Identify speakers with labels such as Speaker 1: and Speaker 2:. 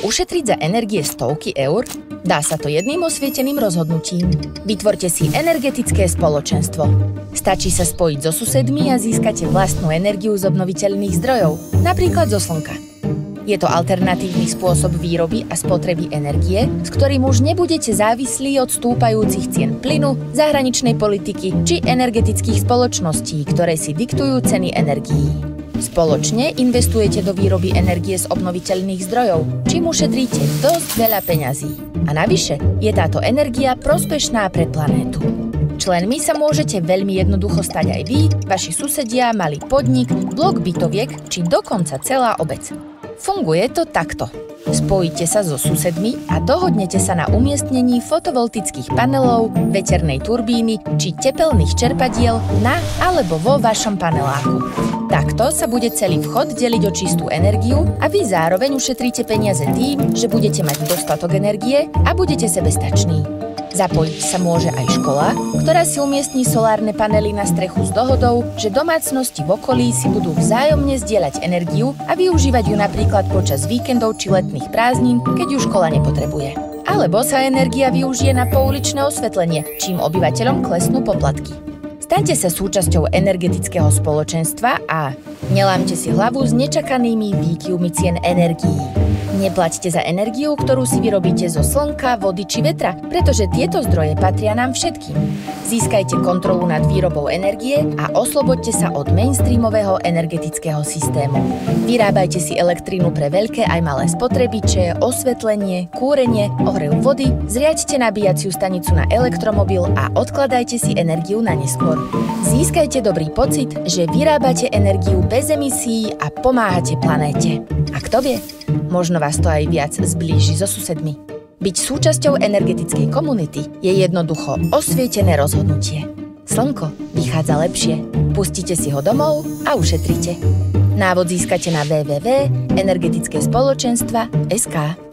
Speaker 1: ušetriť za energie stovky eur? Dá sa to jedným osvieteným rozhodnutím. Vytvorte si energetické spoločenstvo. Stačí sa spojiť so susedmi a získate vlastnú energiu z obnoviteľných zdrojov, napríklad zo slnka. Je to alternatívny spôsob výroby a spotreby energie, s ktorým už nebudete závislí od stúpajúcich cien plynu, zahraničnej politiky či energetických spoločností, ktoré si diktujú ceny energií. Spoločne investujete do výroby energie z obnoviteľných zdrojov, čím ušetríte dosť veľa peňazí. A navyše je táto energia prospešná pre planétu. Členmi sa môžete veľmi jednoducho stať aj vy, vaši susedia, malý podnik, blok bytoviek či dokonca celá obec. Funguje to takto. Spojite sa so susedmi a dohodnete sa na umiestnení fotovoltických panelov, veternej turbíny či tepelných čerpadiel na alebo vo vašom paneláku. Takto sa bude celý vchod deliť o čistú energiu a vy zároveň ušetríte peniaze tým, že budete mať dostatok energie a budete sebestační. Zapojiť sa môže aj škola, ktorá si umiestní solárne panely na strechu s dohodou, že domácnosti v okolí si budú vzájomne zdieľať energiu a využívať ju napríklad počas víkendov či letných prázdnin, keď ju škola nepotrebuje. Alebo sa energia využije na pouličné osvetlenie, čím obyvateľom klesnú poplatky. Staňte sa súčasťou energetického spoločenstva a nelámte si hlavu s nečakanými výkyvmi cien energií. Neplaťte za energiu, ktorú si vyrobíte zo slnka, vody či vetra, pretože tieto zdroje patria nám všetkým. Získajte kontrolu nad výrobou energie a osloboďte sa od mainstreamového energetického systému. Vyrábajte si elektrínu pre veľké aj malé spotrebiče, osvetlenie, kúrenie, ohrev vody, zriaďte nabíjaciu stanicu na elektromobil a odkladajte si energiu na neskôr. Získajte dobrý pocit, že vyrábate energiu bez emisií a pomáhate planéte. A kto vie? Možno vás to aj viac zblíži so susedmi. Byť súčasťou energetickej komunity je jednoducho osvietené rozhodnutie. Slnko vychádza lepšie. Pustite si ho domov a ušetrite. Návod získate na www.energetickespoločenstva.sk.